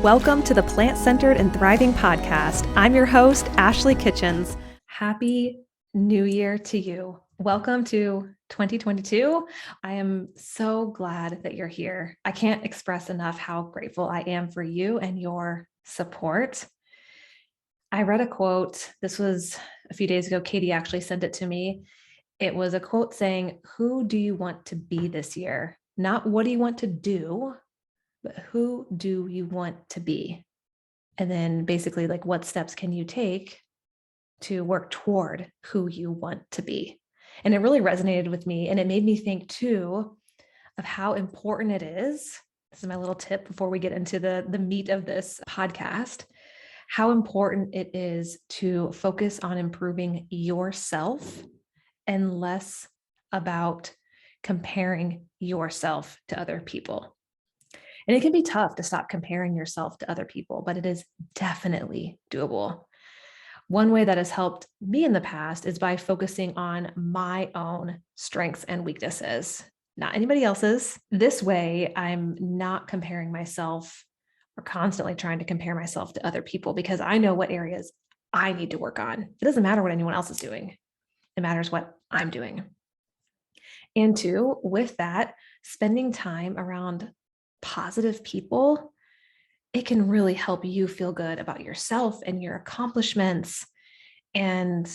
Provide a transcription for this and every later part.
Welcome to the Plant-Centered and Thriving Podcast. I'm your host, Ashley Kitchens. Happy New Year to you. Welcome to 2022. I am so glad that you're here. I can't express enough how grateful I am for you and your support. I read a quote. This was a few days ago. Katie actually sent it to me. It was a quote saying, "Who do you want to be this year? Not what do you want to do, but who do you want to be?" And then basically, like, what steps can you take to work toward who you want to be? And it really resonated with me. And it made me think too of how important it is. This is my little tip before we get into the meat of this podcast. How important it is to focus on improving yourself and less about comparing yourself to other people. And it can be tough to stop comparing yourself to other people, but it is definitely doable. One way that has helped me in the past is by focusing on my own strengths and weaknesses, not anybody else's. This way, I'm not comparing myself or constantly trying to compare myself to other people because I know what areas I need to work on. It doesn't matter what anyone else is doing. It matters what I'm doing. And two, with that, spending time around positive people, it can really help you feel good about yourself and your accomplishments. And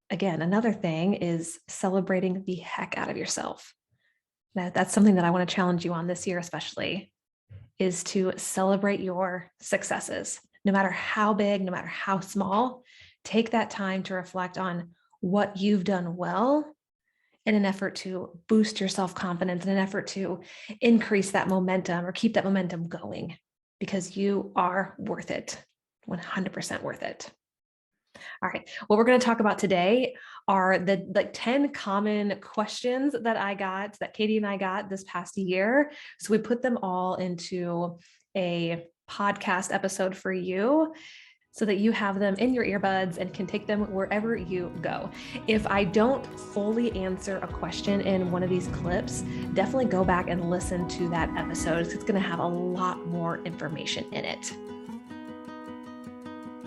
again, another thing is celebrating the heck out of yourself. Now, that's something that I want to challenge you on this year, especially, is to celebrate your successes, no matter how big, no matter how small. Take that time to reflect on what you've done well in an effort to boost your self-confidence, in an effort to increase that momentum or keep that momentum going, because you are worth it, 100% worth it. All right. What we're going to talk about today are the 10 common questions that Katie and I got this past year. So we put them all into a podcast episode for you, so that you have them in your earbuds and can take them wherever you go. If I don't fully answer a question in one of these clips, definitely go back and listen to that episode. It's going to have a lot more information in it.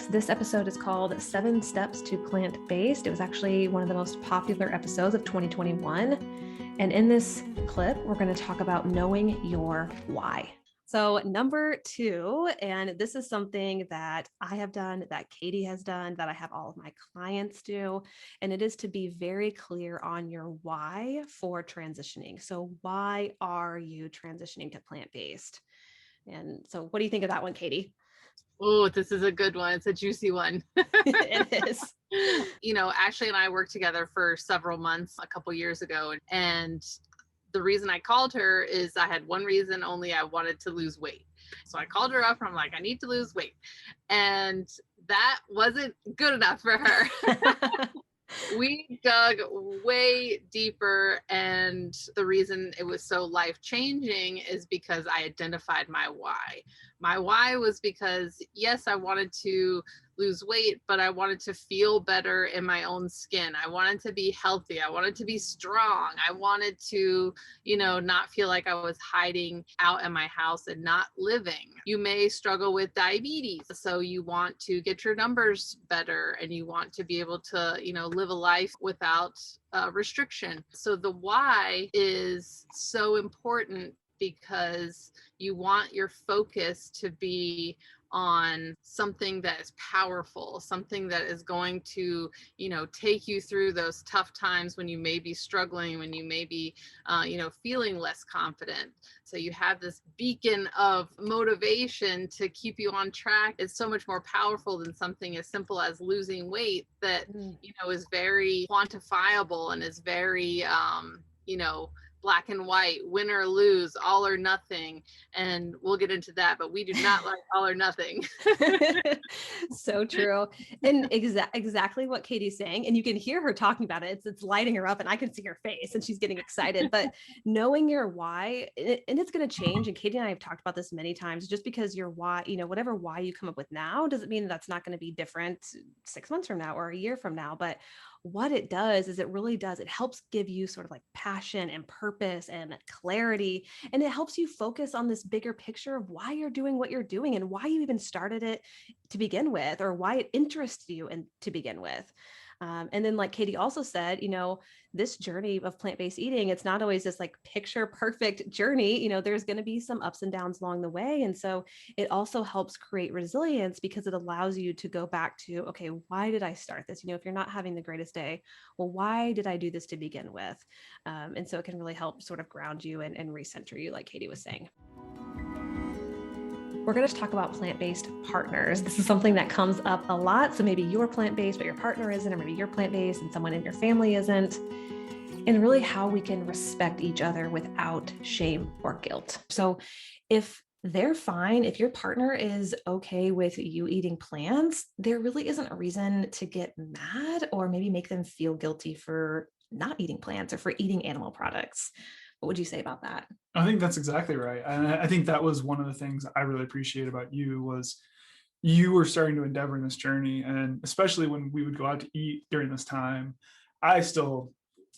So this episode is called 7 Steps to Plant-Based. It was actually one of the most popular episodes of 2021. And in this clip, we're going to talk about knowing your why. So number 2, and this is something that I have done, that Katie has done, that I have all of my clients do, and it is to be very clear on your why for transitioning. So why are you transitioning to plant-based? And so what do you think of that one, Katie? Oh, this is a good one. It's a juicy one. It is. You know, Ashley and I worked together for several months a couple years ago, and the reason I called her is I had one reason only. I wanted to lose weight. So I called her up and I'm like, I need to lose weight. And that wasn't good enough for her. We dug way deeper. And the reason it was so life-changing is because I identified my why. My why was because, yes, I wanted to lose weight, but I wanted to feel better in my own skin. I wanted to be healthy. I wanted to be strong. I wanted to, not feel like I was hiding out in my house and not living. You may struggle with diabetes, so you want to get your numbers better and you want to be able to, live a life without restriction. So the why is so important because you want your focus to be on something that is powerful, something that is going to, take you through those tough times when you may be struggling, when you may be, feeling less confident. So you have this beacon of motivation to keep you on track. It's so much more powerful than something as simple as losing weight that, is very quantifiable and is very, black and white, win or lose, all or nothing. And we'll get into that, but we do not like all or nothing. So true. And exactly what Katie's saying. And you can hear her talking about it. It's lighting her up and I can see her face and she's getting excited, but knowing your why, and it's going to change. And Katie and I have talked about this many times, just because your why, whatever why you come up with now, doesn't mean that's not going to be different 6 months from now or a year from now, but what it does is it helps give you sort of like passion and purpose and clarity. And it helps you focus on this bigger picture of why you're doing what you're doing and why you even started it to begin with, or why it interests you and to begin with. And then, like Katie also said, this journey of plant-based eating, it's not always this like picture perfect journey. There's going to be some ups and downs along the way. And so it also helps create resilience because it allows you to go back to, okay, why did I start this? If you're not having the greatest day, well, why did I do this to begin with? And so it can really help sort of ground you and recenter you, like Katie was saying. We're going to talk about plant-based partners. This is something that comes up a lot. So maybe you're plant-based, but your partner isn't, or maybe you're plant-based and someone in your family isn't. And really how we can respect each other without shame or guilt. So if they're fine, if your partner is okay with you eating plants, there really isn't a reason to get mad or maybe make them feel guilty for not eating plants or for eating animal products. What would you say about that? I think that's exactly right. And I think that was one of the things I really appreciate about you was you were starting to endeavor in this journey. And especially when we would go out to eat during this time, I still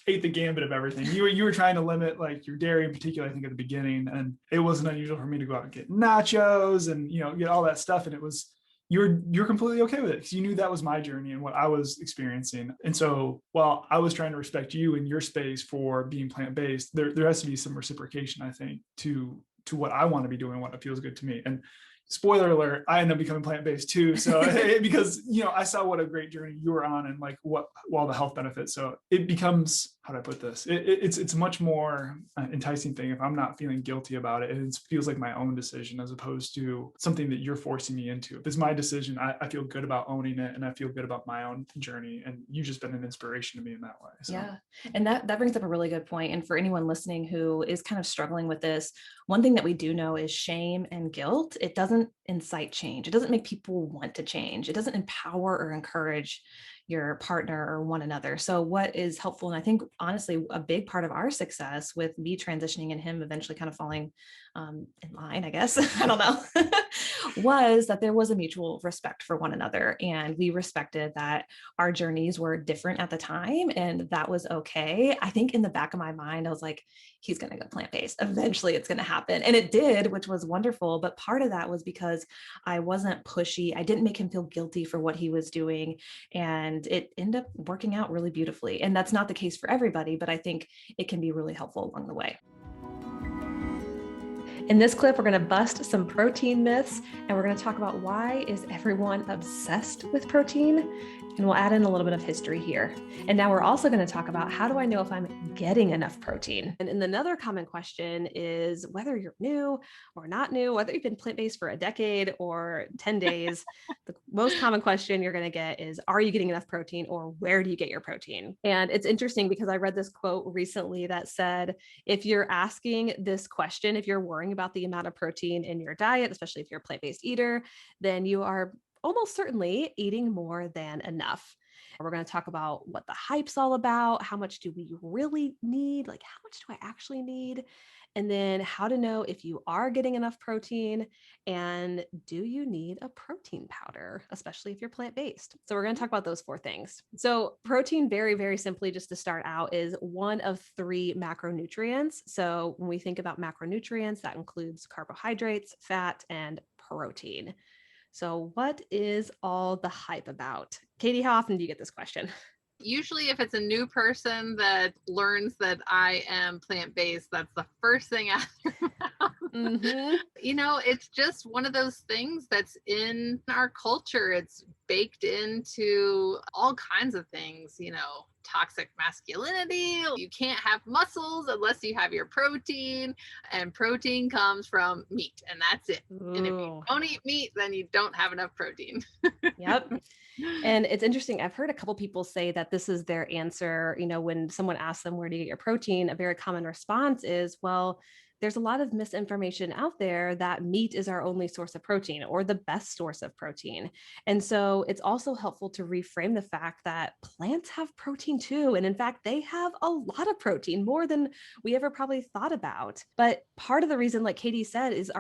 ate the gambit of everything. You were trying to limit like your dairy in particular, I think at the beginning. And it wasn't unusual for me to go out and get nachos and, get all that stuff. And it was, you're completely okay with it because you knew that was my journey and what I was experiencing. And so while I was trying to respect you and your space for being plant-based, there has to be some reciprocation, I think, to what I want to be doing, what feels good to me. And spoiler alert, I ended up becoming plant-based too. So because, I saw what a great journey you were on and like all the health benefits. So it becomes, how do I put this? It's a much more enticing thing if I'm not feeling guilty about it. It feels like my own decision as opposed to something that you're forcing me into. If it's my decision, I feel good about owning it and I feel good about my own journey. And you've just been an inspiration to me in that way. So. Yeah. And that brings up a really good point. And for anyone listening who is kind of struggling with this, one thing that we do know is shame and guilt. It doesn't incite change. It doesn't make people want to change. It doesn't empower or encourage your partner or one another. So what is helpful, and I think honestly, a big part of our success with me transitioning and him eventually kind of falling in line, I guess, I don't know, was that there was a mutual respect for one another. And we respected that our journeys were different at the time. And that was okay. I think in the back of my mind, I was like, he's going to go plant-based. Eventually it's going to happen. And it did, which was wonderful. But part of that was because I wasn't pushy. I didn't make him feel guilty for what he was doing. And it ended up working out really beautifully. And that's not the case for everybody, but I think it can be really helpful along the way. In this clip, we're going to bust some protein myths, and we're going to talk about why is everyone obsessed with protein, and we'll add in a little bit of history here. And now we're also going to talk about how do I know if I'm getting enough protein? And another common question is whether you're new or not new, whether you've been plant-based for a decade or 10 days, the most common question you're going to get is, are you getting enough protein, or where do you get your protein? And it's interesting because I read this quote recently that said, if you're asking this question, if you're worrying about the amount of protein in your diet, especially if you're a plant-based eater, then you are almost certainly eating more than enough. We're going to talk about what the hype's all about. How much do we really need? Like, how much do I actually need? And then how to know if you are getting enough protein, and do you need a protein powder, especially if you're plant-based? So we're going to talk about those 4 things. So protein, very, very simply, just to start out, is one of 3 macronutrients. So when we think about macronutrients, that includes carbohydrates, fat, and protein. So what is all the hype about? Katie, how often do you get this question? Usually if it's a new person that learns that I am plant-based, that's the first thing out of their mouth. Mm-hmm. It's just one of those things that's in our culture. It's baked into all kinds of things, toxic masculinity. You can't have muscles unless you have your protein, and protein comes from meat, and that's it. Ooh. And if you don't eat meat, then you don't have enough protein. Yep. And it's interesting. I've heard a couple people say that this is their answer. When someone asks them, where do you get your protein? A very common response is, well, there's a lot of misinformation out there that meat is our only source of protein or the best source of protein. And so it's also helpful to reframe the fact that plants have protein too. And in fact, they have a lot of protein, more than we ever probably thought about. But part of the reason, like Katie said, is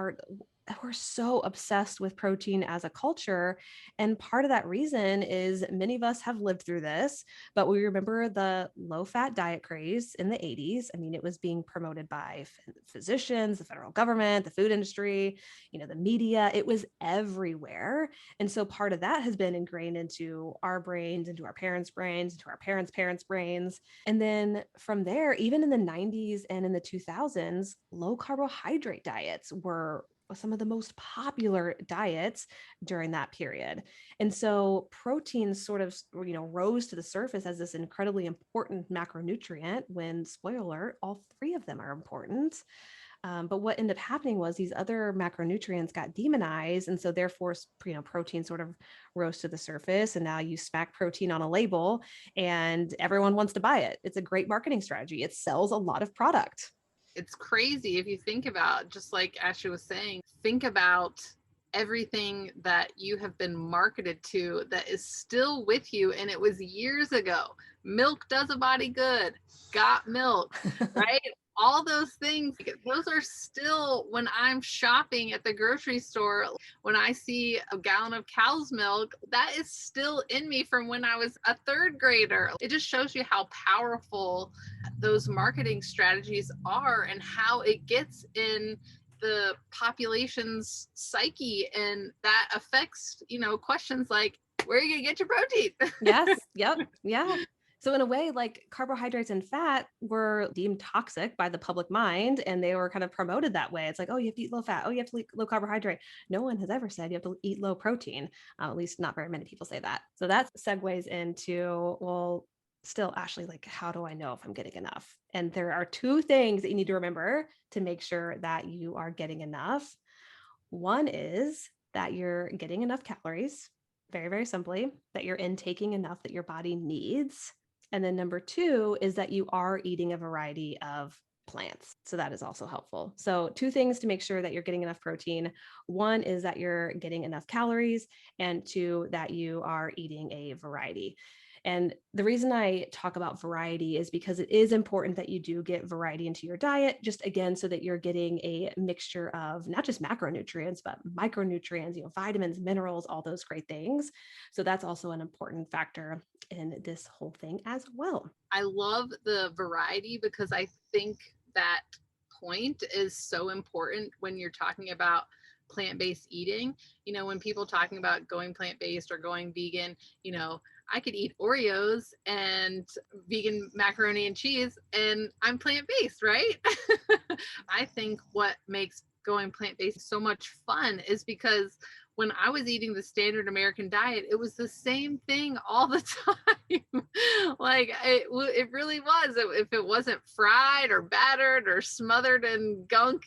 we're so obsessed with protein as a culture. And part of that reason is many of us have lived through this, but we remember the low fat diet craze in the 80s. I mean, it was being promoted by physicians, the federal government, the food industry, the media. It was everywhere. And so part of that has been ingrained into our brains, into our parents' brains, into our parents' parents' brains. And then from there, even in the 90s and in the 2000s, low carbohydrate diets were some of the most popular diets during that period. And so proteins sort of, rose to the surface as this incredibly important macronutrient when, spoiler alert, all three of them are important. But what ended up happening was these other macronutrients got demonized. And so therefore, protein sort of rose to the surface. And now you smack protein on a label and everyone wants to buy it. It's a great marketing strategy. It sells a lot of product. It's crazy if you think about, just like Ashley was saying, think about everything that you have been marketed to that is still with you. And it was years ago. Milk does a body good. Got milk, right? All those things, those are still, when I'm shopping at the grocery store, when I see a gallon of cow's milk, that is still in me from when I was a third grader. It just shows you how powerful those marketing strategies are and how it gets in the population's psyche. And that affects, questions like, where are you going to get your protein? Yes. Yep. Yeah. So in a way, like carbohydrates and fat were deemed toxic by the public mind, and they were kind of promoted that way. It's like, oh, you have to eat low fat. Oh, you have to eat low carbohydrate. No one has ever said you have to eat low protein. At least not very many people say that. So that segues into, well, still, Ashley, like, how do I know if I'm getting enough? And there are two things that you need to remember to make sure that you are getting enough. One is that you're getting enough calories, very, very simply, that you're intaking enough that your body needs. And then number two is that you are eating a variety of plants. So that is also helpful. So two things to make sure that you're getting enough protein. One is that you're getting enough calories, and two, that you are eating a variety. And the reason I talk about variety is because it is important that you do get variety into your diet, just again, so that you're getting a mixture of not just macronutrients, but micronutrients, vitamins, minerals, all those great things. So that's also an important factor in this whole thing as well. I love the variety because I think that point is so important when you're talking about plant-based eating. When people talking about going plant-based or going vegan, I could eat Oreos and vegan macaroni and cheese and I'm plant-based, right? I think what makes going plant-based so much fun is because when I was eating the standard American diet, it was the same thing all the time. Like it really was. If it wasn't fried or battered or smothered in gunk,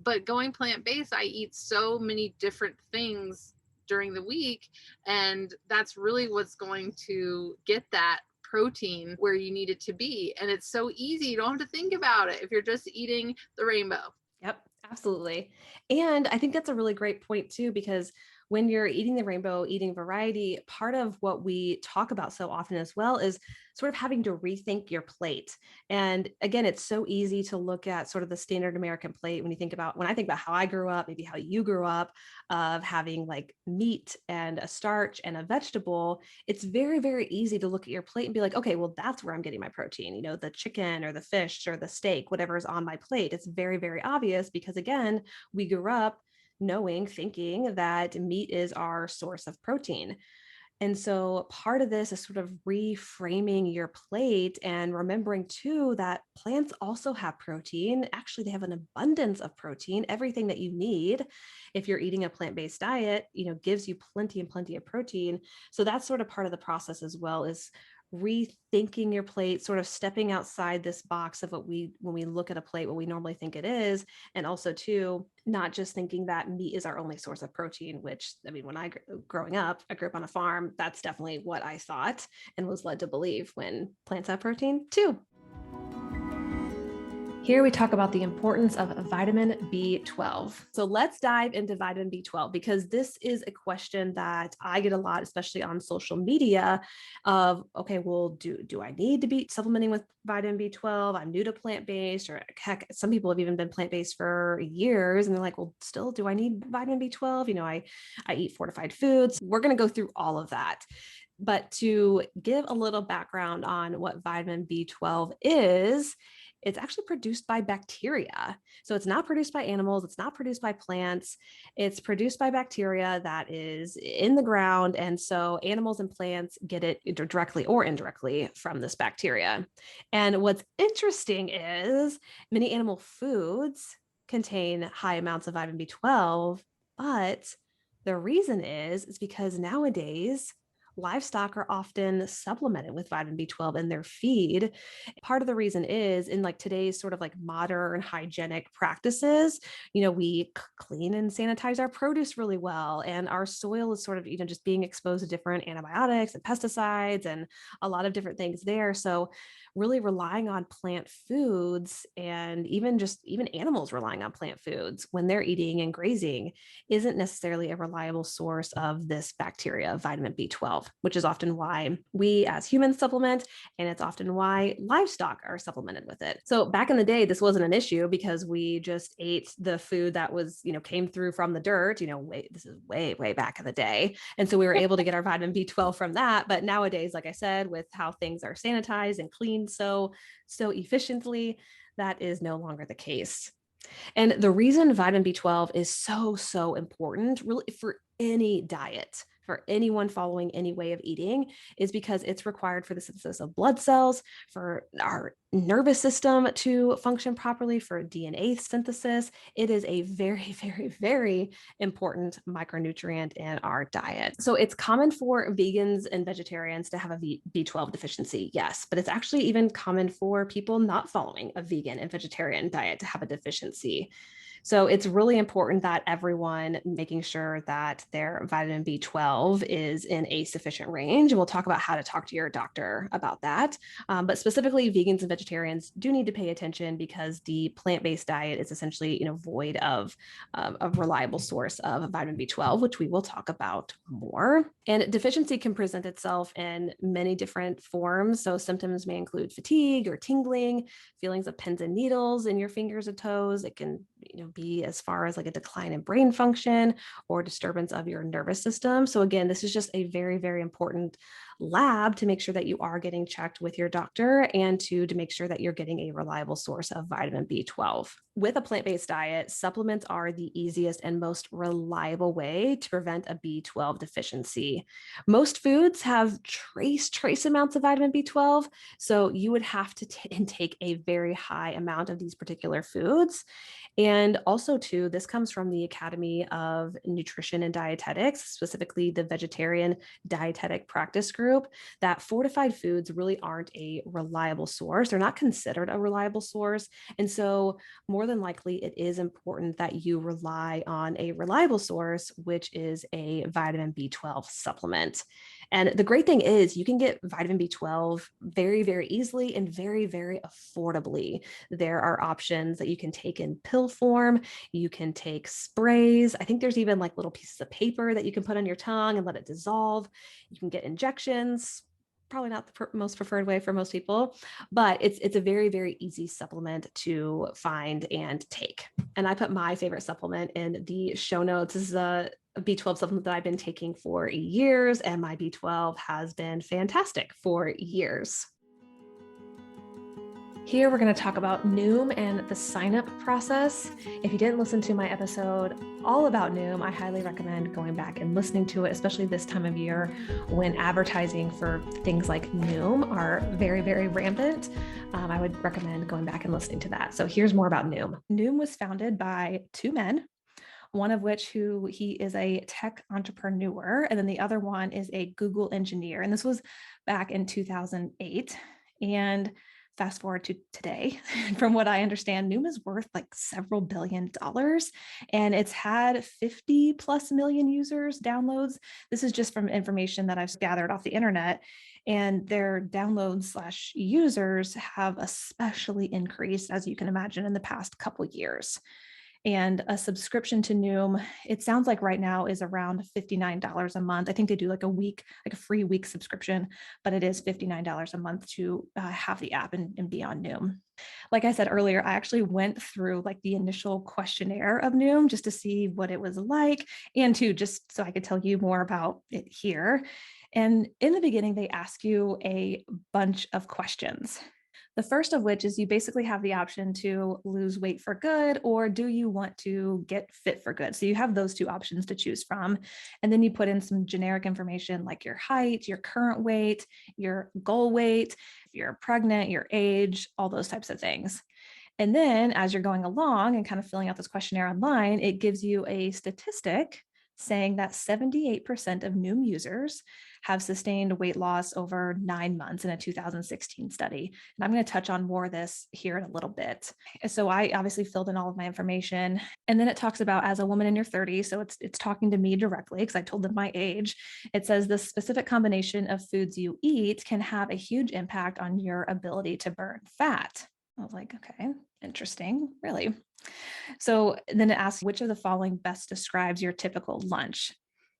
But going plant-based, I eat so many different things during the week. And that's really what's going to get that protein where you need it to be. And it's so easy. You don't have to think about it if you're just eating the rainbow. Yep, absolutely. And I think that's a really great point too, because when you're eating the rainbow, eating variety, part of what we talk about so often as well is sort of having to rethink your plate. And again, it's so easy to look at sort of the standard American plate when I think about how I grew up, maybe how you grew up, of having like meat and a starch and a vegetable. It's very, very easy to look at your plate and be like, okay, well, that's where I'm getting my protein, the chicken or the fish or the steak, whatever is on my plate. It's very, very obvious because again, we grew up thinking that meat is our source of protein. And so part of this is sort of reframing your plate and remembering too that plants also have protein. Actually, they have an abundance of protein. Everything that you need if you're eating a plant-based diet, gives you plenty and plenty of protein. So that's sort of part of the process as well, is rethinking your plate, sort of stepping outside this box of when we look at a plate, what we normally think it is. And also too, not just thinking that meat is our only source of protein, which, I mean, when I growing up, I grew up on a farm. That's definitely what I thought and was led to believe, when plants have protein too. Here we talk about the importance of vitamin B12. So let's dive into vitamin B12 because this is a question that I get a lot, especially on social media of, okay, well, do I need to be supplementing with vitamin B12? I'm new to plant-based, or heck, some people have even been plant-based for years and they're like, well, still, do I need vitamin B12? I eat fortified foods. We're going to go through all of that. But to give a little background on what vitamin B12 is, it's actually produced by bacteria. So it's not produced by animals. It's not produced by plants. It's produced by bacteria that is in the ground. And so animals and plants get it directly or indirectly from this bacteria. And what's interesting is many animal foods contain high amounts of vitamin B12, but the reason is because nowadays livestock are often supplemented with vitamin B12 in their feed. Part of the reason is in like today's sort of like modern hygienic practices, we clean and sanitize our produce really well. And our soil is sort of, just being exposed to different antibiotics and pesticides and a lot of different things there. So really relying on plant foods and even animals relying on plant foods when they're eating and grazing isn't necessarily a reliable source of this bacteria, vitamin B12, which is often why we as humans supplement, and it's often why livestock are supplemented with it. So back in the day, this wasn't an issue because we just ate the food that was, came through from the dirt, this is way, way back in the day. And so we were able to get our vitamin B12 from that. But nowadays, like I said, with how things are sanitized and cleaned so efficiently, that is no longer the case. And the reason vitamin B12 is so important really for any diet, for anyone following any way of eating, is because it's required for the synthesis of blood cells, for our nervous system to function properly, for DNA synthesis. It is a very, very, very important micronutrient in our diet. So it's common for vegans and vegetarians to have a B12 deficiency, yes, but it's actually even common for people not following a vegan and vegetarian diet to have a deficiency. So it's really important that everyone making sure that their vitamin B12 is in a sufficient range. And we'll talk about how to talk to your doctor about that. But specifically, vegans and vegetarians do need to pay attention because the plant-based diet is essentially, void of a reliable source of vitamin B12, which we will talk about more. And deficiency can present itself in many different forms. So symptoms may include fatigue or tingling, feelings of pins and needles in your fingers and toes. It can, be as far as like a decline in brain function or disturbance of your nervous system. So again, this is just a very, very important lab to make sure that you are getting checked with your doctor and to make sure that you're getting a reliable source of vitamin B12. With a plant-based diet, supplements are the easiest and most reliable way to prevent a B12 deficiency. Most foods have trace amounts of vitamin B12, so you would have to intake a very high amount of these particular foods. And also, too, this comes from the Academy of Nutrition and Dietetics, specifically the Vegetarian Dietetic Practice Group, that fortified foods really aren't a reliable source. They're not considered a reliable source. And so more than likely, it is important that you rely on a reliable source, which is a vitamin B12 supplement. And the great thing is you can get vitamin B12 very, very easily and very, very affordably. There are options that you can take in pill form. You can take sprays. I think there's even like little pieces of paper that you can put on your tongue and let it dissolve. You can get injections. Probably not the most preferred way for most people, but it's a very, very easy supplement to find and take. And I put my favorite supplement in the show notes. This is a B12 supplement that I've been taking for years, and my B12 has been fantastic for years. Here we're going to talk about Noom and the sign-up process. If you didn't listen to my episode all about Noom, I highly recommend going back and listening to it, especially this time of year when advertising for things like Noom are very, very rampant. I would recommend going back and listening to that. So here's more about Noom. Noom was founded by two men, one of which he is a tech entrepreneur, and then the other one is a Google engineer. And this was back in 2008. And fast forward to today, from what I understand, Noom is worth like several $billions, and it's had 50 plus million users downloads. This is just from information that I've gathered off the internet, and their downloads / users have especially increased, as you can imagine, in the past couple years. And a subscription to Noom, it sounds like right now is around $59 a month. I think they do like a week, like a free week subscription, but it is $59 a month to have the app and be on Noom. Like I said earlier, I actually went through like the initial questionnaire of Noom just to see what it was like, and to just so I could tell you more about it here. And in the beginning, they ask you a bunch of questions. The first of which is you basically have the option to lose weight for good, or do you want to get fit for good? So you have those two options to choose from. And then you put in some generic information like your height, your current weight, your goal weight, if you're pregnant, your age, all those types of things. And then as you're going along and kind of filling out this questionnaire online, it gives you a statistic saying that 78% of Noom users have sustained weight loss over 9 months in a 2016 study. And I'm going to touch on more of this here in a little bit. So I obviously filled in all of my information. And then it talks about as a woman in your 30s. So it's talking to me directly because I told them my age. It says the specific combination of foods you eat can have a huge impact on your ability to burn fat. I was like, okay, interesting, really. So then it asks which of the following best describes your typical lunch.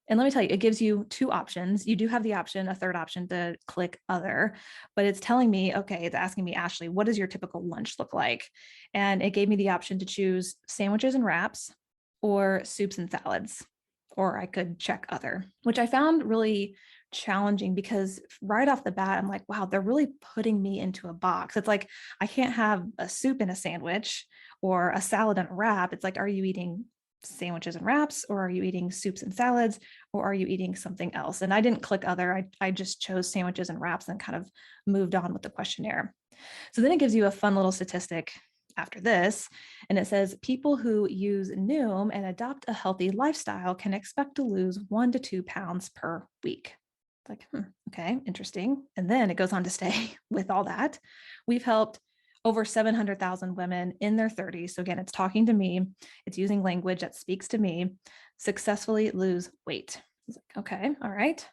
And let me tell you, it gives you two options. You do have the option, a third option to click other, but it's telling me, okay, it's asking me, Ashley, what does your typical lunch look like? And it gave me the option to choose sandwiches and wraps or soups and salads, or I could check other, which I found really challenging because right off the bat, I'm like, wow, they're really putting me into a box. It's like, I can't have a soup and a sandwich or a salad and a wrap. It's like, are you eating sandwiches and wraps, or are you eating soups and salads, or are you eating something else? And I didn't click other. I just chose sandwiches and wraps and kind of moved on with the questionnaire. So then it gives you a fun little statistic after this, and it says people who use Noom and adopt a healthy lifestyle can expect to lose 1 to 2 pounds per week. Like, okay, interesting. And then it goes on to say, with all that, we've helped over 700,000 women in their 30s. So again, it's talking to me. It's using language that speaks to me, successfully lose weight. It's like, okay, all right.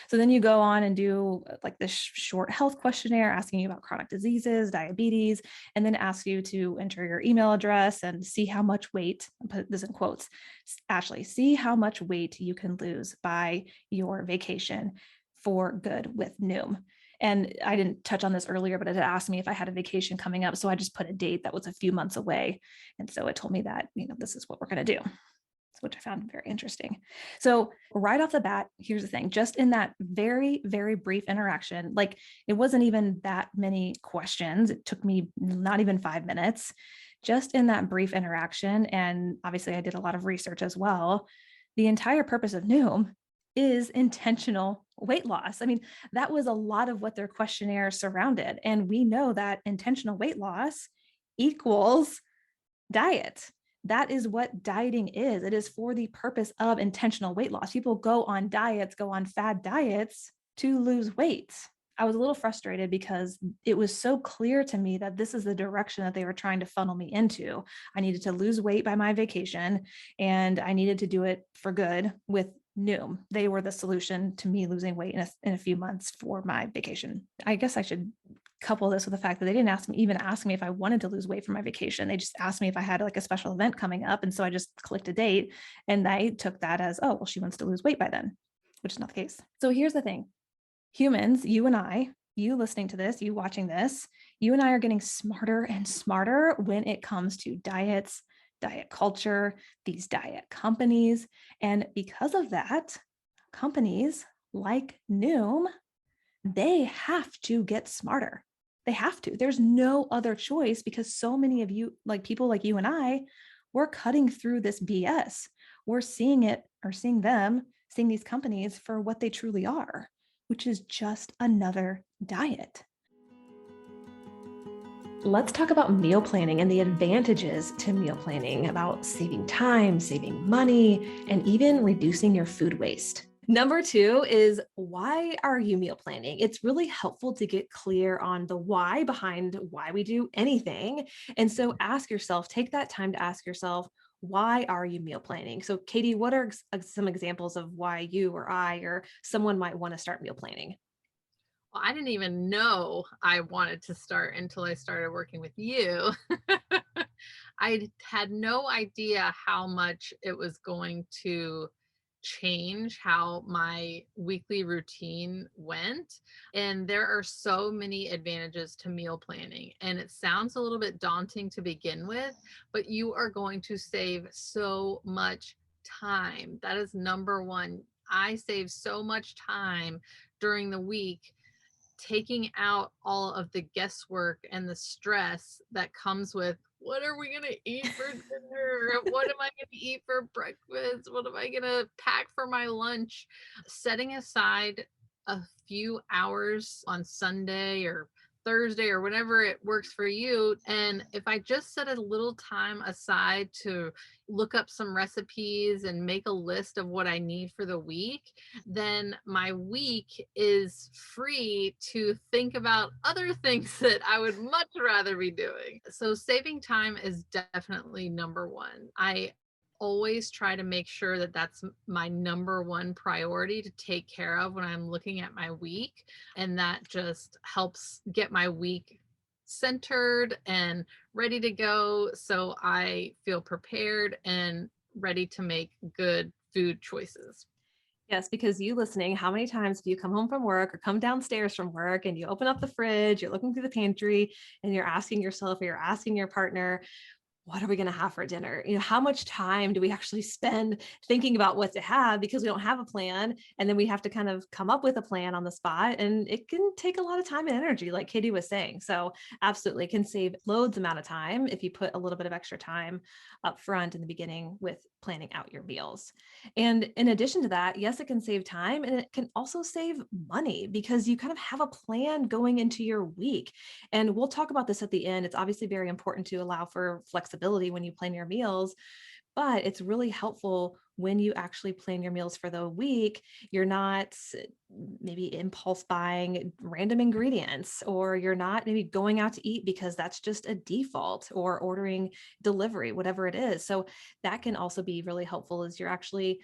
So then you go on and do like this short health questionnaire asking you about chronic diseases, diabetes, and then ask you to enter your email address and see how much weight, I'll put this in quotes, Ashley, see how much weight you can lose by your vacation for good with Noom. And I didn't touch on this earlier, but it asked me if I had a vacation coming up. So I just put a date that was a few months away. And so it told me that, this is what we're going to do, which I found very interesting. So right off the bat, here's the thing, just in that very, very brief interaction, like it wasn't even that many questions. It took me not even 5 minutes, just in that brief interaction. And obviously I did a lot of research as well. The entire purpose of Noom is intentional weight loss. I mean, that was a lot of what their questionnaire surrounded. And we know that intentional weight loss equals diet. That is what dieting is. It is for the purpose of intentional weight loss. People go on diets, go on fad diets to lose weight. I was a little frustrated because it was so clear to me that this is the direction that they were trying to funnel me into. I needed to lose weight by my vacation, and I needed to do it for good with Noom. They were the solution to me losing weight in a few months for my vacation. I guess I should couple this with the fact that they didn't even ask me if I wanted to lose weight for my vacation. They just asked me if I had like a special event coming up. And so I just clicked a date, and I took that as, oh, well, she wants to lose weight by then, which is not the case. So here's the thing. Humans, you and I, you listening to this, you watching this, you and I are getting smarter and smarter when it comes to diets, diet culture, these diet companies. And because of that, companies like Noom, they have to get smarter. They have to. There's no other choice, because so many of you, like people like you and I, we're cutting through this BS. We're seeing these companies for what they truly are, which is just another diet. Let's talk about meal planning and the advantages to meal planning, about saving time, saving money, and even reducing your food waste. Number two is, why are you meal planning? It's really helpful to get clear on the why behind why we do anything. And so ask yourself, take that time to ask yourself, why are you meal planning? So Katie, what are some examples of why you or I or someone might want to start meal planning? Well, I didn't even know I wanted to start until I started working with you. I had no idea how much it was going to change how my weekly routine went. And there are so many advantages to meal planning. And it sounds a little bit daunting to begin with, but you are going to save so much time. That is number one. I save so much time during the week taking out all of the guesswork and the stress that comes with what are we going to eat for dinner? What am I going to eat for breakfast? What am I going to pack for my lunch? Setting aside a few hours on Sunday or Thursday or whenever it works for you. And if I just set a little time aside to look up some recipes and make a list of what I need for the week, then my week is free to think about other things that I would much rather be doing. So saving time is definitely number one. I always try to make sure that that's my number one priority to take care of when I'm looking at my week. And that just helps get my week centered and ready to go. So I feel prepared and ready to make good food choices. Yes, because you listening, how many times do you come home from work or come downstairs from work and you open up the fridge, you're looking through the pantry and you're asking yourself or you're asking your partner, what are we going to have for dinner? How much time do we actually spend thinking about what to have because we don't have a plan? And then we have to kind of come up with a plan on the spot. And it can take a lot of time and energy, like Katie was saying. So absolutely it can save loads amount of time if you put a little bit of extra time up front in the beginning with planning out your meals. And in addition to that, yes, it can save time and it can also save money because you kind of have a plan going into your week. And we'll talk about this at the end. It's obviously very important to allow for flexibility when you plan your meals, but it's really helpful when you actually plan your meals for the week. You're not maybe impulse buying random ingredients, or you're not maybe going out to eat because that's just a default, or ordering delivery, whatever it is. So that can also be really helpful as you're actually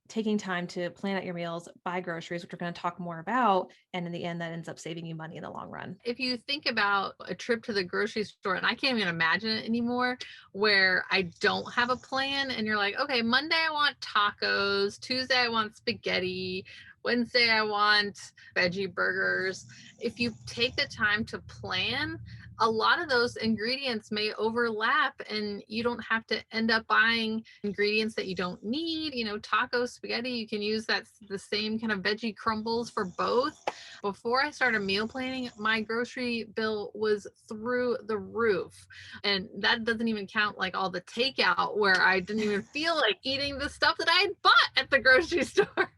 taking time to plan out your meals, buy groceries, which we're going to talk more about. And in the end, that ends up saving you money in the long run. If you think about a trip to the grocery store, and I can't even imagine it anymore, where I don't have a plan and you're like, okay, Monday I want tacos, Tuesday I want spaghetti, Wednesday I want veggie burgers. If you take the time to plan, a lot of those ingredients may overlap and you don't have to end up buying ingredients that you don't need. Taco, spaghetti, you can use the same kind of veggie crumbles for both. Before I started meal planning, my grocery bill was through the roof. And that doesn't even count like all the takeout where I didn't even feel like eating the stuff that I had bought at the grocery store.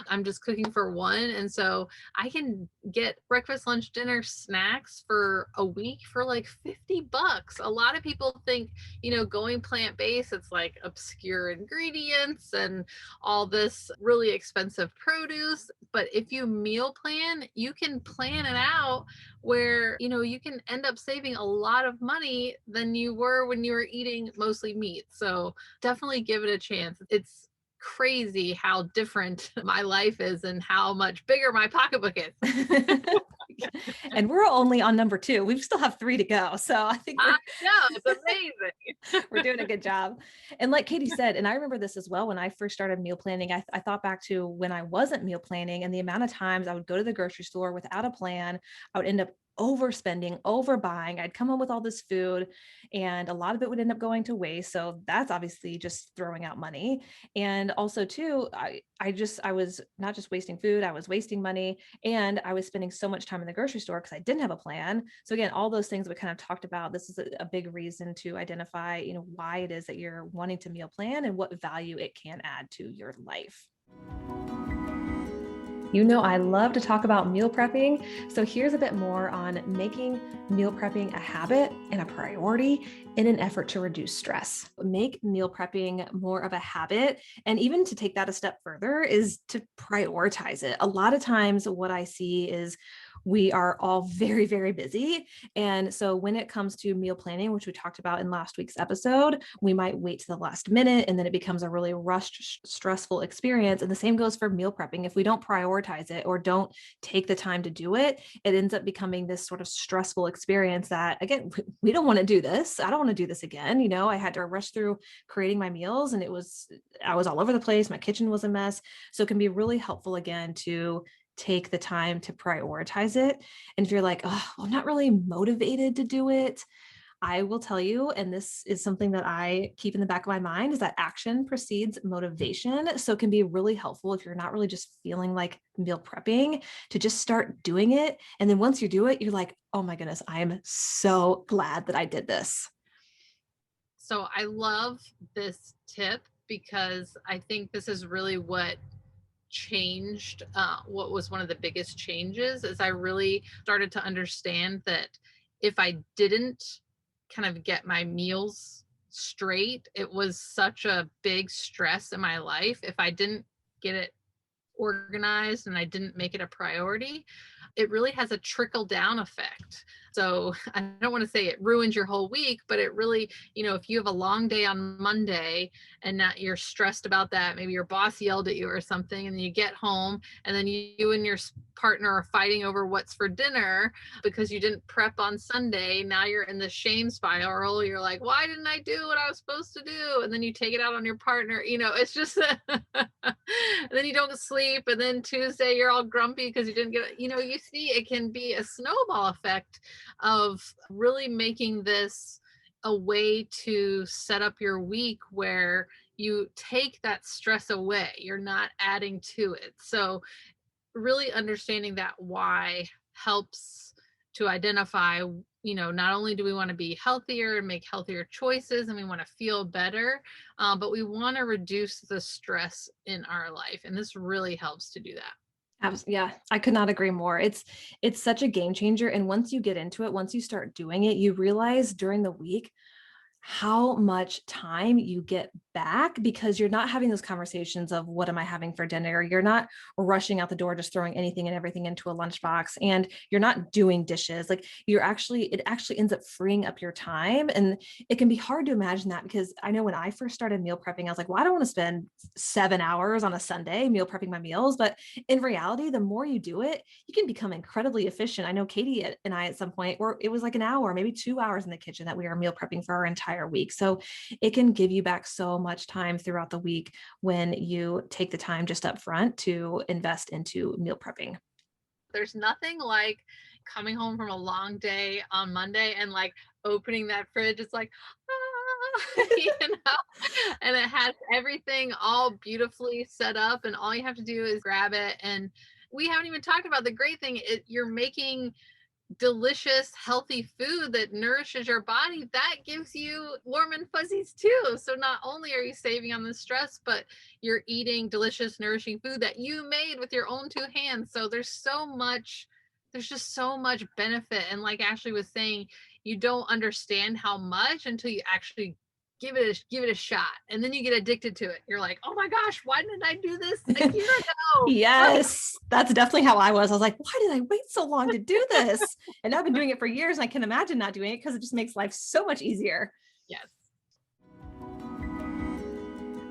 I'm just cooking for one. And so I can get breakfast, lunch, dinner, snacks for a week for like $50. A lot of people think, going plant-based, it's like obscure ingredients and all this really expensive produce. But if you meal plan, you can plan it out where, you can end up saving a lot of money than you were when you were eating mostly meat. So definitely give it a chance. It's crazy how different my life is and how much bigger my pocketbook is. And we're only on number 2. We still have 3 to go. So I think I know, it's amazing. we're doing a good job. And like Katie said, and I remember this as well, when I first started meal planning, I thought back to when I wasn't meal planning and the amount of times I would go to the grocery store without a plan. I would end up overspending, overbuying. I'd come home with all this food and a lot of it would end up going to waste. So that's obviously just throwing out money. And also too, I was not just wasting food, I was wasting money, and I was spending so much time in the grocery store because I didn't have a plan. So again, all those things we kind of talked about, this is a big reason to identify, why it is that you're wanting to meal plan and what value it can add to your life. You know, I love to talk about meal prepping. So here's a bit more on making meal prepping a habit and a priority in an effort to reduce stress. Make meal prepping more of a habit. And even to take that a step further is to prioritize it. A lot of times what I see is we are all very, very busy. And so when it comes to meal planning, which we talked about in last week's episode, we might wait to the last minute and then it becomes a really rushed, stressful experience. And the same goes for meal prepping. If we don't prioritize it or don't take the time to do it, it ends up becoming this sort of stressful experience that, again, we don't want to do this. I don't want to do this again. You know, I had to rush through creating my meals and I was all over the place. My kitchen was a mess. So it can be really helpful again to take the time to prioritize it. And if you're like, oh, I'm not really motivated to do it, I will tell you, and this is something that I keep in the back of my mind, is that action precedes motivation. So it can be really helpful if you're not really just feeling like meal prepping to just start doing it. And then once you do it, you're like, oh my goodness, I am so glad that I did this. So I love this tip because I think this is really what changed, what was one of the biggest changes is I really started to understand that if I didn't kind of get my meals straight, it was such a big stress in my life. If I didn't get it organized and I didn't make it a priority, it really has a trickle down effect. So I don't want to say it ruins your whole week, but it really, if you have a long day on Monday and not you're stressed about that, maybe your boss yelled at you or something, and then you get home and then you and your partner are fighting over what's for dinner because you didn't prep on Sunday. Now you're in the shame spiral. You're like, why didn't I do what I was supposed to do? And then you take it out on your partner. It's just, and then you don't sleep. And then Tuesday you're all grumpy because you didn't get, you see it can be a snowball effect of really making this a way to set up your week where you take that stress away. You're not adding to it. So really understanding that why helps to identify, not only do we want to be healthier and make healthier choices and we want to feel better, but we want to reduce the stress in our life. And this really helps to do that. Yeah, I could not agree more. It's such a game changer. And once you get into it, once you start doing it, you realize during the week how much time you get back because you're not having those conversations of what am I having for dinner? You're not rushing out the door, just throwing anything and everything into a lunchbox, and you're not doing dishes. Like it actually ends up freeing up your time. And it can be hard to imagine that because I know when I first started meal prepping, I was like, well, I don't want to spend 7 hours on a Sunday meal prepping my meals. But in reality, the more you do it, you can become incredibly efficient. I know Katie and I at some point, or it was like an hour, maybe 2 hours in the kitchen that we were meal prepping for our entire week. So it can give you back so much time throughout the week when you take the time just up front to invest into meal prepping. There's nothing like coming home from a long day on Monday and like opening that fridge. It's like, and it has everything all beautifully set up and all you have to do is grab it. And we haven't even talked about the great thing. You're making delicious, healthy food that nourishes your body. That gives you warm and fuzzies too. So not only are you saving on the stress, but you're eating delicious, nourishing food that you made with your own 2 hands. So there's just so much benefit. And like Ashley was saying, you don't understand how much until you actually give it a shot, and then you get addicted to it. You're like, oh my gosh, why didn't I do this a year ago? Yes, that's definitely how I was. I was like, why did I wait so long to do this? And I've been doing it for years, and I can imagine not doing it because it just makes life so much easier. Yes.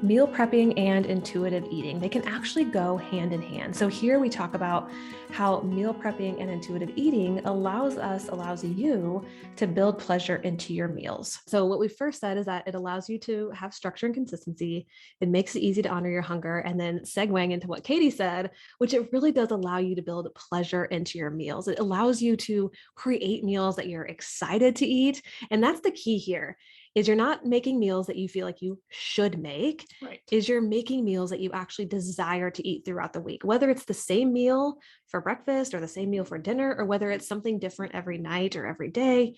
Meal prepping and intuitive eating, they can actually go hand in hand. So here we talk about how meal prepping and intuitive eating allows you to build pleasure into your meals. So what we first said is that it allows you to have structure and consistency. It makes it easy to honor your hunger. And then segueing into what Katie said, which it really does allow you to build pleasure into your meals. It allows you to create meals that you're excited to eat. And that's the key here. Is you're not making meals that you feel like you should make, Right. Is you're making meals that you actually desire to eat throughout the week, whether it's the same meal for breakfast or the same meal for dinner, or whether it's something different every night or every day.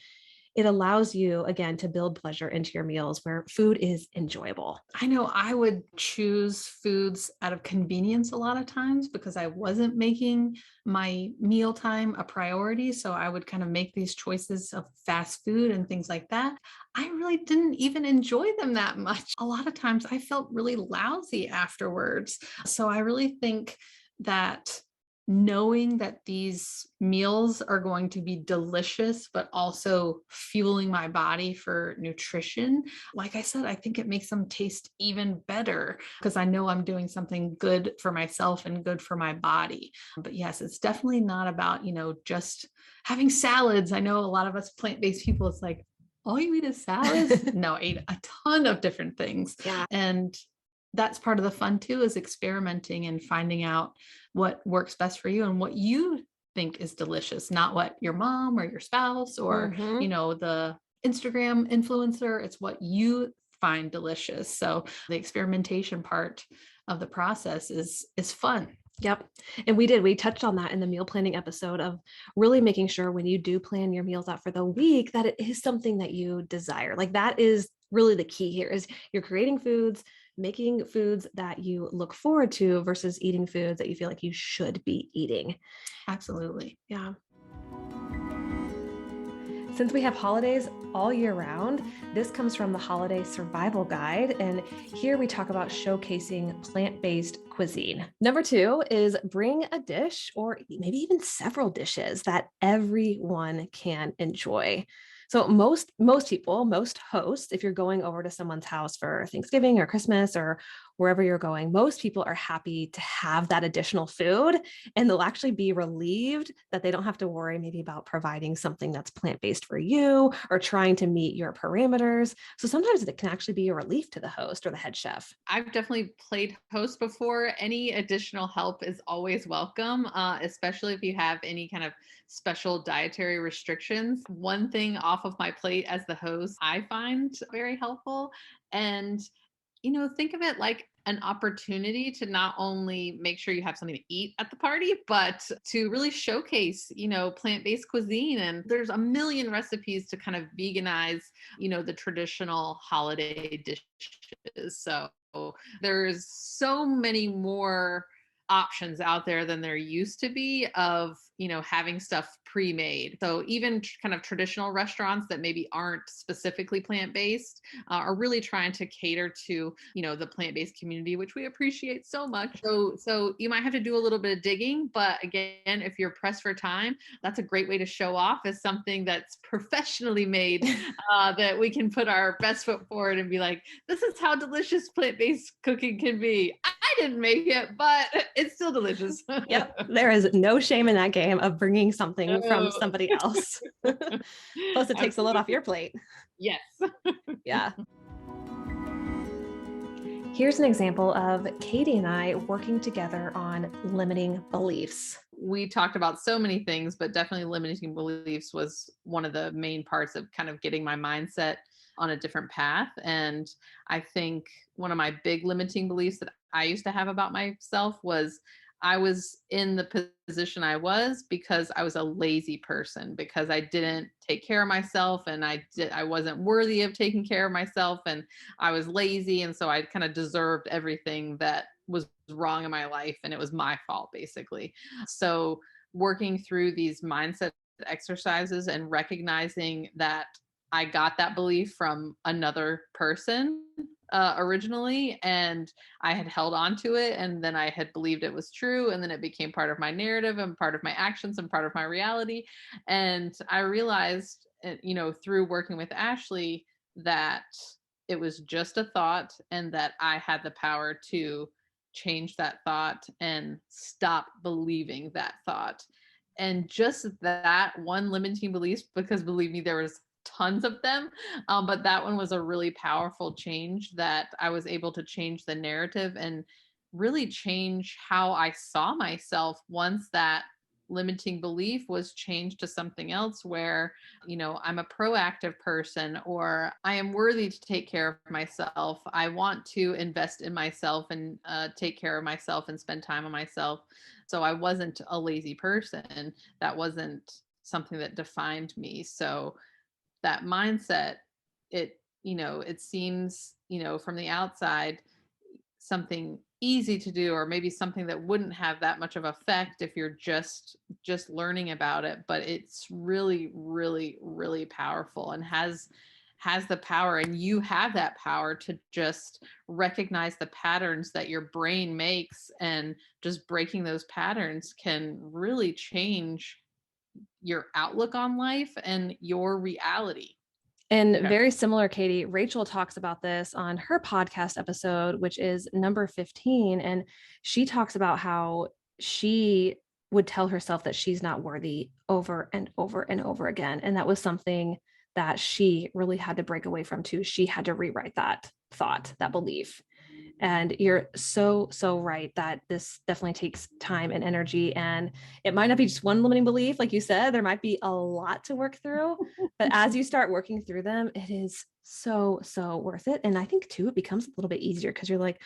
it allows you, again, to build pleasure into your meals where food is enjoyable. I know I would choose foods out of convenience a lot of times because I wasn't making my mealtime a priority. So I would kind of make these choices of fast food and things like that. I really didn't even enjoy them that much. A lot of times I felt really lousy afterwards. So I really think that knowing that these meals are going to be delicious, but also fueling my body for nutrition, like I said, I think it makes them taste even better because I know I'm doing something good for myself and good for my body. But yes, it's definitely not about, just having salads. I know a lot of us plant-based people, it's like, all you eat is salads. No, I eat a ton of different things. Yeah. And that's part of the fun too, is experimenting and finding out what works best for you and what you think is delicious, not what your mom or your spouse or, the Instagram influencer. It's what you find delicious. So the experimentation part of the process is fun. Yep. And we touched on that in the meal planning episode of really making sure when you do plan your meals out for the week, that it is something that you desire. Like that is really the key here is you're creating foods, making foods that you look forward to versus eating foods that you feel like you should be eating. Absolutely. Yeah. Since we have holidays all year round, this comes from the Holiday Survival Guide. And here we talk about showcasing plant-based cuisine. Number 2 is bring a dish or maybe even several dishes that everyone can enjoy. So most people, most hosts, if you're going over to someone's house for Thanksgiving or Christmas or wherever you're going, most people are happy to have that additional food, and they'll actually be relieved that they don't have to worry maybe about providing something that's plant-based for you or trying to meet your parameters. So sometimes it can actually be a relief to the host or the head chef. I've definitely played host before. Any additional help is always welcome, especially if you have any kind of special dietary restrictions. One thing off of my plate as the host, I find very helpful. And think of it like an opportunity to not only make sure you have something to eat at the party, but to really showcase, plant-based cuisine. And there's a million recipes to kind of veganize, the traditional holiday dishes. So there's so many more options out there than there used to be of having stuff pre-made. So even kind of traditional restaurants that maybe aren't specifically plant-based are really trying to cater to the plant-based community, which we appreciate so much. So you might have to do a little bit of digging, but again, if you're pressed for time, that's a great way to show off as something that's professionally made, that we can put our best foot forward and be like, this is how delicious plant-based cooking can be. I didn't make it, but it's still delicious. Yep. There is no shame in that game of bringing something from somebody else. Plus it takes a load off your plate. Yes. Yeah. Here's an example of Katie and I working together on limiting beliefs. We talked about so many things, but definitely limiting beliefs was one of the main parts of kind of getting my mindset on a different path. And I think one of my big limiting beliefs that I used to have about myself was I was in the position I was because I was a lazy person, because I didn't take care of myself and I wasn't worthy of taking care of myself, and I was lazy. And so I kind of deserved everything that was wrong in my life, and it was my fault basically. So working through these mindset exercises and recognizing that I got that belief from another person originally, and I had held on to it, and then I had believed it was true, and then it became part of my narrative and part of my actions and part of my reality. And I realized, through working with Ashley, that it was just a thought and that I had the power to change that thought and stop believing that thought. And just that one limiting belief, because believe me, there was tons of them. But that one was a really powerful change that I was able to change the narrative and really change how I saw myself once that limiting belief was changed to something else where, I'm a proactive person, or I am worthy to take care of myself. I want to invest in myself and take care of myself and spend time on myself. So I wasn't a lazy person. That wasn't something that defined me. So that mindset, it, it seems, from the outside, something easy to do, or maybe something that wouldn't have that much of effect if you're just learning about it, but it's really, really, really powerful, and has the power, and you have that power to just recognize the patterns that your brain makes, and just breaking those patterns can really change your outlook on life and your reality. And Okay. very similar, Katie, Rachel talks about this on her podcast episode, which is number 15. And she talks about how she would tell herself that she's not worthy over and over and over again. And that was something that she really had to break away from too. She had to rewrite that thought, that belief. And you're so, so right that this definitely takes time and energy. And it might not be just one limiting belief. Like you said, there might be a lot to work through, but as you start working through them, it is so, so worth it. And I think too, it becomes a little bit easier because you're like,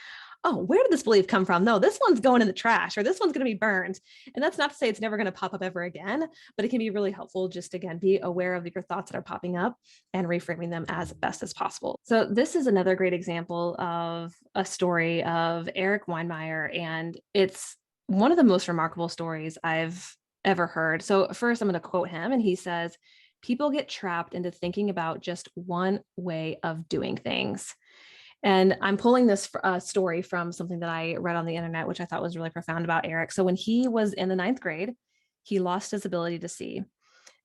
oh, where did this belief come from? No, this one's going in the trash, or this one's going to be burned. And that's not to say it's never going to pop up ever again, but it can be really helpful just, again, be aware of your thoughts that are popping up and reframing them as best as possible. So this is another great example of a story of Eric Weinmeier, and it's one of the most remarkable stories I've ever heard. So first, I'm going to quote him, and he says, "People get trapped into thinking about just one way of doing things." And I'm pulling this story from something that I read on the internet, which I thought was really profound about Eric. So when he was in the 9th grade, he lost his ability to see.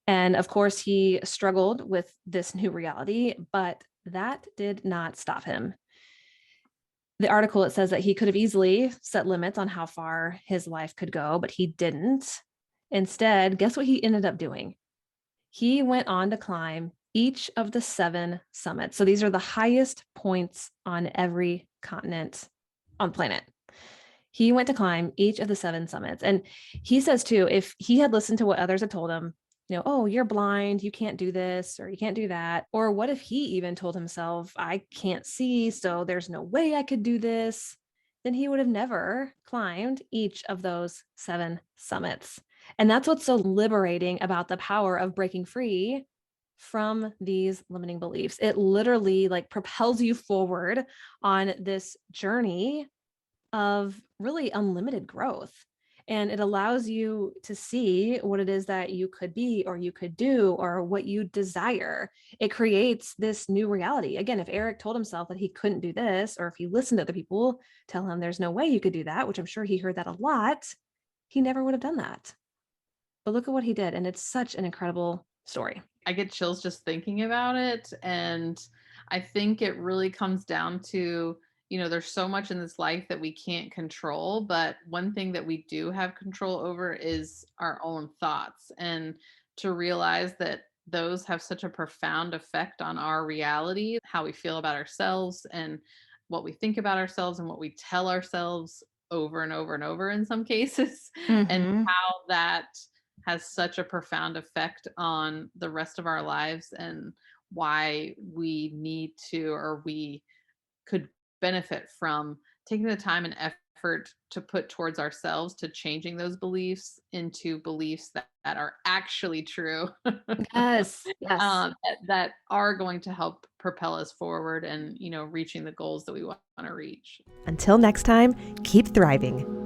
And of course, he struggled with this new reality, but that did not stop him. The article, it says that he could have easily set limits on how far his life could go, but he didn't. Instead, guess what he ended up doing? He went on to climb each of the 7 summits. So these are the highest points on every continent on planet. He went to climb each of the 7 summits. And he says too, if he had listened to what others had told him, oh, you're blind, you can't do this, or you can't do that. Or what if he even told himself, I can't see, so there's no way I could do this, then he would have never climbed each of those 7 summits. And that's what's so liberating about the power of breaking free from these limiting beliefs. It literally propels you forward on this journey of really unlimited growth. And it allows you to see what it is that you could be, or you could do, or what you desire. It creates this new reality. Again, if Eric told himself that he couldn't do this, or if he listened to other people tell him there's no way you could do that, which I'm sure he heard that a lot, he never would have done that. But look at what he did. And it's such an incredible story. I get chills just thinking about it. And I think it really comes down to, there's so much in this life that we can't control, but one thing that we do have control over is our own thoughts. And to realize that those have such a profound effect on our reality, how we feel about ourselves, and what we think about ourselves, and what we tell ourselves over and over and over in some cases, and how that has such a profound effect on the rest of our lives, and why we need to, or we could benefit from taking the time and effort to put towards ourselves, to changing those beliefs into beliefs that are actually true. Yes. That are going to help propel us forward, and reaching the goals that we want to reach. Until next time, keep thriving.